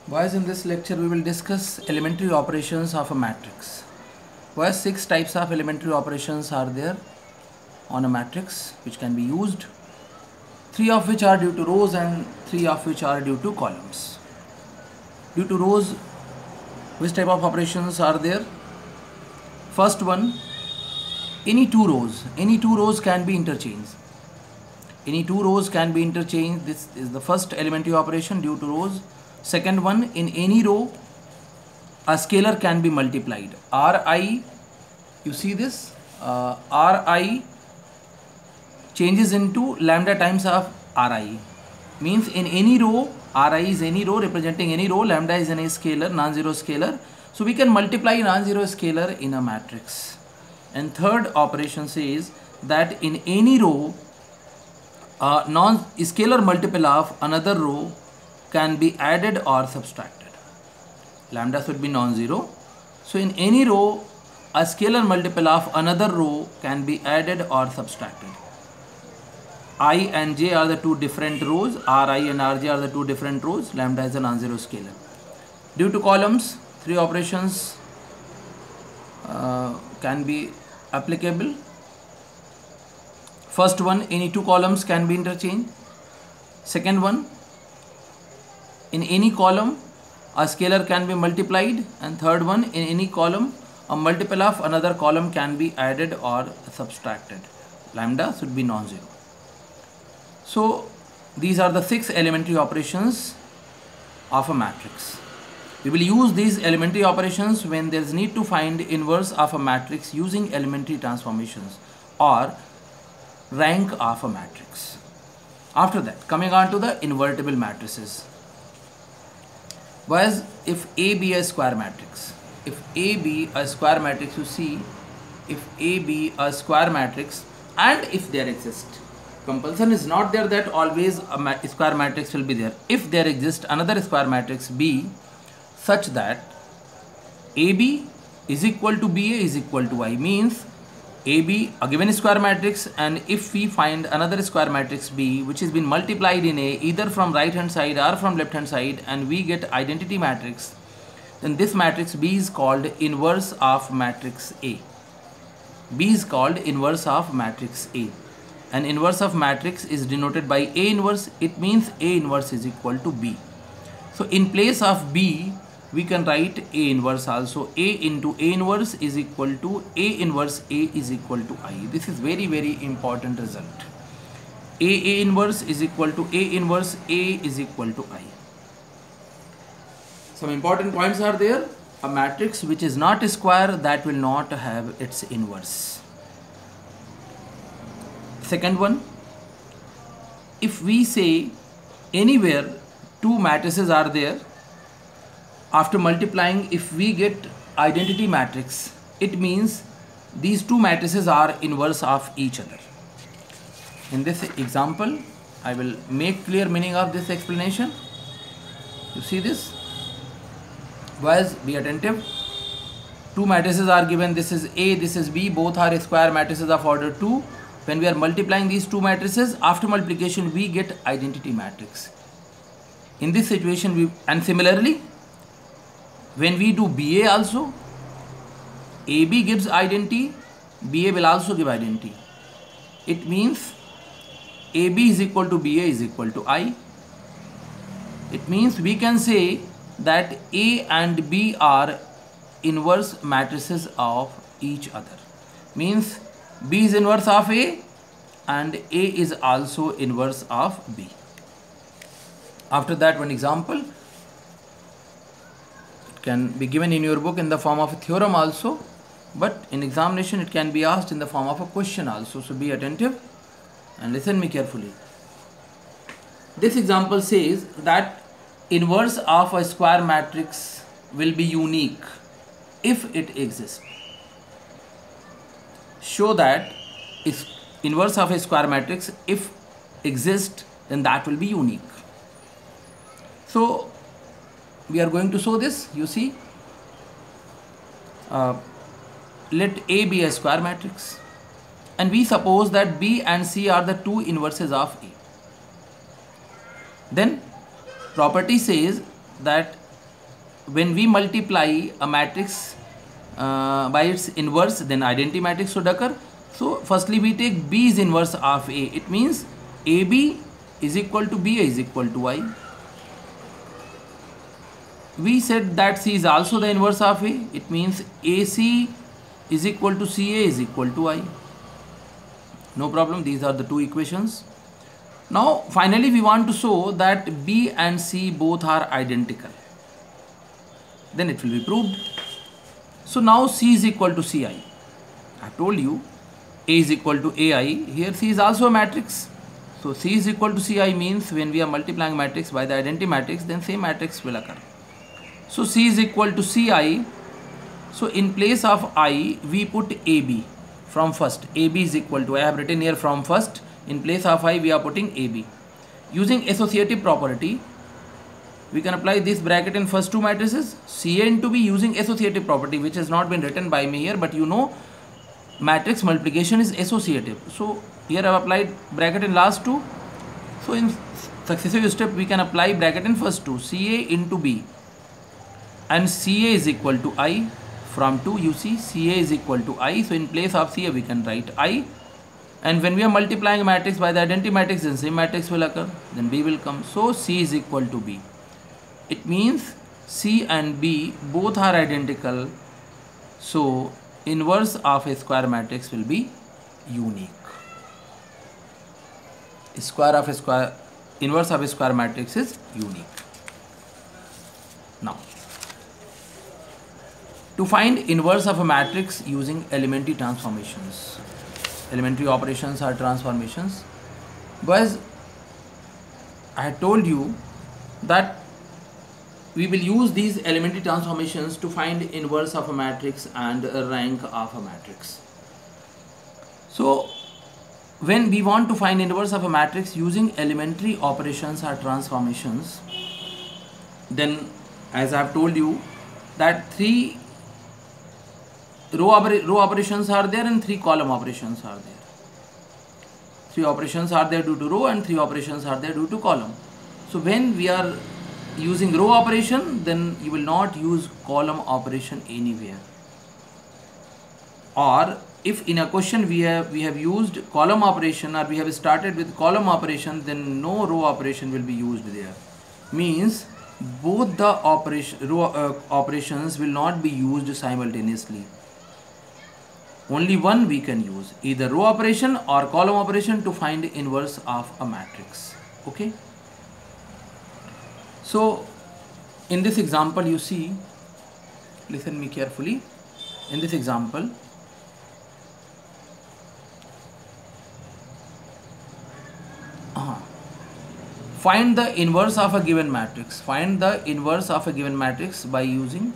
Boys, in this lecture we will discuss elementary operations of a matrix. Boys, 6 types of elementary operations are there on a matrix which can be used, 3 of which are due to rows and 3 of which are due to columns. Due to rows, which type of operations are there? First one, any two rows can be interchanged. Any two rows can be interchanged. This is the first elementary operation due to rows. Second one, in any row a scalar can be multiplied. Ri, you see this, Ri changes into lambda times of Ri, means in any row, Ri is any row representing any row, lambda is any scalar, non-zero scalar, so we can multiply non-zero scalar in a matrix. And third operation says that in any row non-scalar multiple of another row can be added or subtracted. Lambda should be non-zero. So in any row, a scalar multiple of another row can be added or subtracted. I and j are the two different rows. Ri and rj are the two different rows. Lambda is a non-zero scalar. Due to columns, 3 operations can be applicable. First one, any 2 columns can be interchanged. Second one, in any column a scalar can be multiplied. And third one, in any column a multiple of another column can be added or subtracted. Lambda should be non-zero. So these are the 6 elementary operations of a matrix. We will use these elementary operations when there is need to find inverse of a matrix using elementary transformations or rank of a matrix. After that, coming on to the invertible matrices. Whereas if A be a square matrix, if A be a square matrix, you see, if A be a square matrix and if there exists, compulsion is not there that always a square matrix will be there. If there exists another square matrix B such that AB is equal to BA is equal to I, means AB, a given square matrix, and if we find another square matrix B which has been multiplied in A either from right hand side or from left hand side, and we get identity matrix, then this matrix B is called inverse of matrix A. B is called inverse of matrix A, and inverse of matrix is denoted by A inverse. It means A inverse is equal to B. So in place of B we can write A inverse also. A into A inverse is equal to A inverse A is equal to I. This is very, very important result. A inverse is equal to A inverse A is equal to I. Some important points are there. A matrix which is not a square, that will not have its inverse. Second one, if we say anywhere 2 matrices are there, after multiplying if we get identity matrix, it means these 2 matrices are inverse of each other. In this example, I will make clear meaning of this explanation. You see this? Boys, be attentive. 2 matrices are given. This is A, this is B. Both are square matrices of order 2. When we are multiplying these 2 matrices, after multiplication we get identity matrix. In this situation, and similarly, when we do BA also, AB gives identity, BA will also give identity. It means AB is equal to BA is equal to I. It means we can say that A and B are inverse matrices of each other. Means B is inverse of A and A is also inverse of B. After that, one example can be given in your book in the form of a theorem also, but in examination it can be asked in the form of a question also. So be attentive and listen me carefully. This example says that inverse of a square matrix will be unique if it exists. Show that if inverse of a square matrix if exists, then that will be unique. So we are going to show this. You see, let A be a square matrix and we suppose that B and C are the 2 inverses of A. Then property says that when we multiply a matrix by its inverse, then identity matrix should occur. So firstly we take B is inverse of A. It means AB is equal to B is equal to I. We said that C is also the inverse of A. It means AC is equal to CA is equal to I. No problem. These are the two equations. Now finally we want to show that B and C both are identical. Then it will be proved. So now C is equal to Ci. I told you A is equal to AI. Here C is also a matrix. So C is equal to Ci means when we are multiplying matrix by the identity matrix, then same matrix will occur. So C is equal to Ci. So in place of I, we put AB from first. AB is equal to, I have written here from first. In place of I, we are putting AB. Using associative property, we can apply this bracket in first two matrices, Ca into B, using associative property, which has not been written by me here, but you know matrix multiplication is associative. So here I have applied bracket in last two. So in successive step, we can apply bracket in first two, Ca into B. And Ca is equal to I. From 2 you see Ca is equal to I. So in place of Ca we can write I. And when we are multiplying a matrix by the identity matrix, then same matrix will occur. Then B will come. So C is equal to B. It means C and B both are identical. So inverse of a square matrix will be unique. Inverse of a square matrix is unique. Now, to find inverse of a matrix using elementary transformations, elementary operations or transformations, because I had told you that we will use these elementary transformations to find inverse of a matrix and a rank of a matrix. So when we want to find inverse of a matrix using elementary operations or transformations, then as I have told you that 3 row operations are there and 3 column operations are there. 3 operations are there due to row and 3 operations are there due to column. So when we are using row operation, then you will not use column operation anywhere. Or if in a question we have used column operation, or we have started with column operation, then no row operation will be used there. Means both the operations will not be used simultaneously. Only one we can use, either row operation or column operation, to find inverse of a matrix. Okay. So in this example, you see, listen me carefully. In this example, find the inverse of a given matrix. Find the inverse of a given matrix by using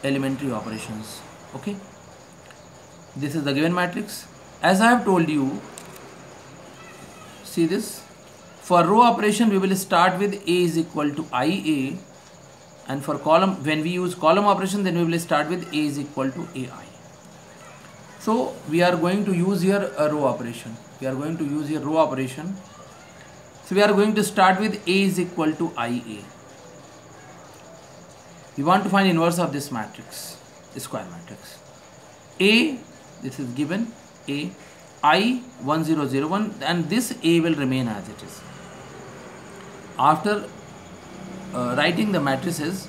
elementary operations. Okay. This is the given matrix. As I have told you, see this. For row operation, we will start with A is equal to IA. And for column, when we use column operation, then we will start with A is equal to AI. So we are going to use here a row operation. We are going to use here row operation. So we are going to start with A is equal to IA. We want to find inverse of this matrix, square matrix. A, this is given, A, I 1001, and this A will remain as it is. After writing the matrices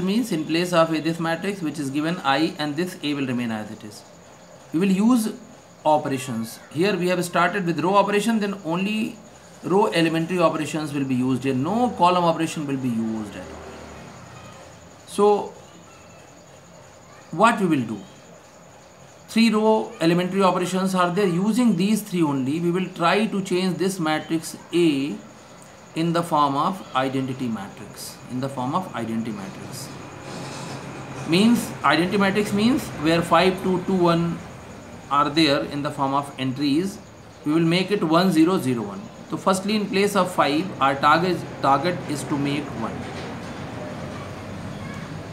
means in place of this matrix which is given I, and this A will remain as it is. We will use operations. Here we have started with row operation, then only row elementary operations will be used here. No column operation will be used at all. So what we will do? 3 row elementary operations are there. Using these 3 only, we will try to change this matrix A in the form of identity matrix. Means identity matrix means where 5, 2, 2, 1 are there in the form of entries, we will make it 1, 0, 0, 1. So firstly, in place of 5, our target is to make 1.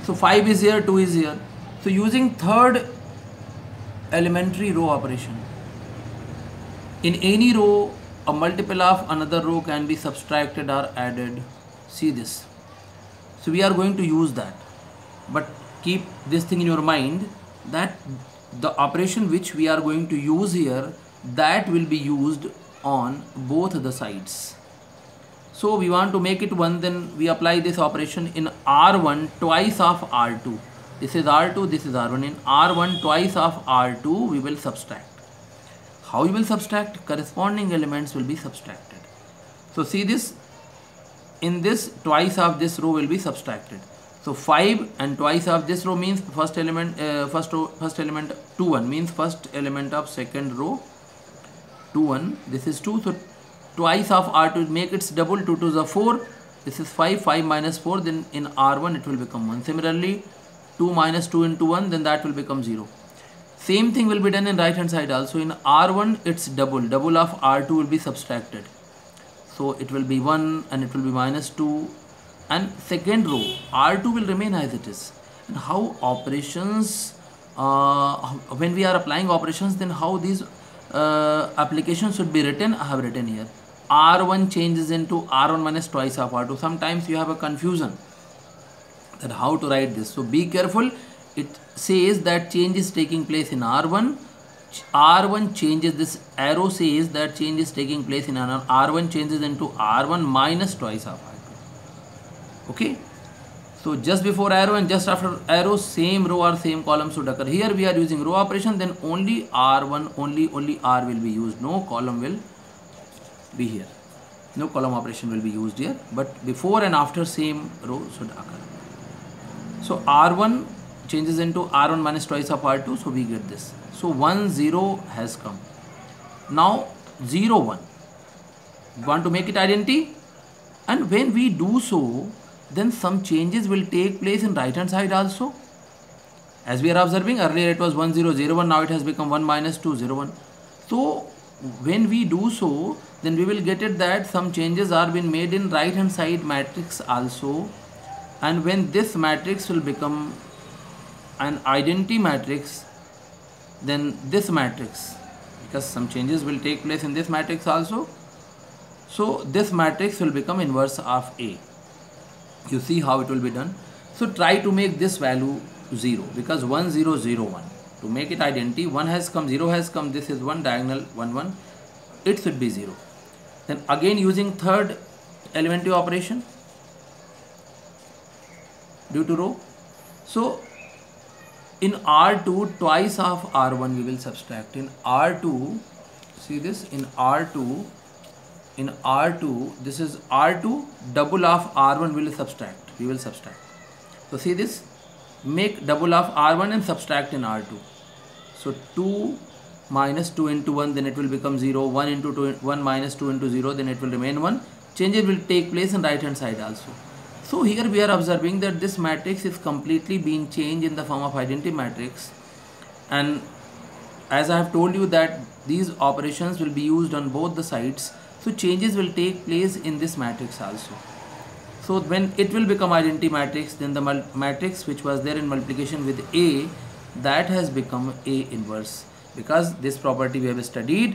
So 5 is here, 2 is here. So using third elementary row operation, in any row a multiple of another row can be subtracted or added. See this. So we are going to use that, but keep this thing in your mind that the operation which we are going to use here, that will be used on both the sides. So we want to make it 1, then we apply this operation in R1 twice of R2. This is R2, this is R1. In R1 twice of R2 we will subtract. How you will subtract? Corresponding elements will be subtracted. So see this, in this twice of this row will be subtracted. So 5 and twice of this row means first element, first element 2 1 means first element of second row 2 1. This is 2. So twice of R2 make its double, 2 2s are 4. This is 5, 5 minus 4, then in R1 it will become 1. Similarly 2 minus 2 into 1, then that will become 0. Same thing will be done in right hand side also. In R1 its double, double of R2 will be subtracted. So it will be 1 and it will be minus 2, and second row R2 will remain as it is. And how operations, when we are applying operations, then how these applications should be written, I have written here. R1 changes into R1 minus twice of R2. Sometimes you have a confusion that how to write this. So be careful. It says that change is taking place in R1. R1 changes, this arrow says that change is taking place in R1 changes into R1 minus twice of R2. Okay. So just before arrow and just after arrow, same row or same column should occur. Here we are using row operation, then only R1, only R will be used. No column will be here. No column operation will be used here, but before and after same row should occur. So R1 changes into R1 minus twice of R2, so we get this. So 1 0 has come. Now 0 1. We want to make it identity, and when we do so, then some changes will take place in right hand side also. As we are observing, earlier it was 1 0 0 1, now it has become 1 minus 2 0 1. So when we do so, then we will get it that some changes are being made in right hand side matrix also, and when this matrix will become an identity matrix, then this matrix, because some changes will take place in this matrix also, so this matrix will become inverse of A. You see how it will be done. So try to make this value 0, because 1 0 0 1. To make it identity, 1 has come, 0 has come, this is 1, diagonal 1 1, it should be 0. Then again using third elementary operation due to row. So in R2 twice of R1 we will subtract. In R2, see this, in R2, this is R2, double of R1 will subtract, we will subtract. So see this, make double of R1 and subtract in R2. So 2 minus 2 into 1, then it will become 0, 1 into 2, 1 minus 2 into 0, then it will remain 1. Changes will take place in right hand side also. So here we are observing that this matrix is completely being changed in the form of identity matrix, and as I have told you that these operations will be used on both the sides, so changes will take place in this matrix also. So when it will become identity matrix, then the matrix which was there in multiplication with A, that has become A inverse, because this property we have studied.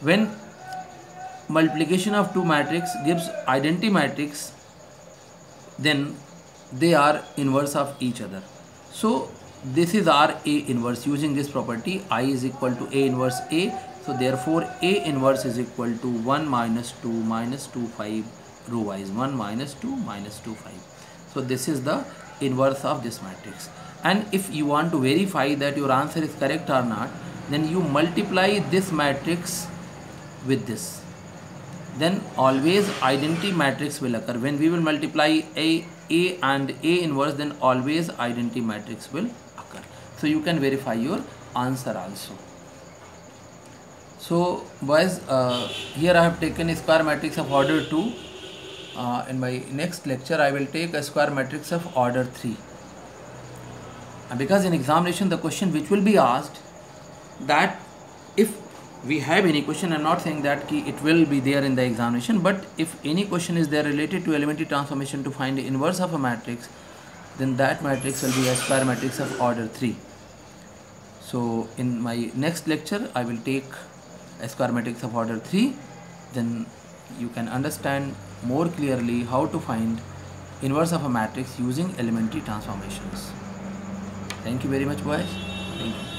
When multiplication of two matrix gives identity matrix, then they are inverse of each other. So this is our A inverse. Using this property, I is equal to A inverse A. So therefore A inverse is equal to 1 minus 2 minus 2 5 row wise, 1 minus 2 minus 2 5. So this is the inverse of this matrix. And if you want to verify that your answer is correct or not, then you multiply this matrix with this, then always identity matrix will occur. When we will multiply A and A inverse, then always identity matrix will occur. So you can verify your answer also. So boys, here I have taken a square matrix of order 2. In my next lecture I will take a square matrix of order 3. And because in examination the question which will be asked, that if we have any question, I am not saying that it will be there in the examination, but if any question is there related to elementary transformation to find the inverse of a matrix, then that matrix will be a square matrix of order 3. So in my next lecture I will take a square matrix of order 3, then you can understand more clearly how to find inverse of a matrix using elementary transformations. Thank you very much, boys. Thank you.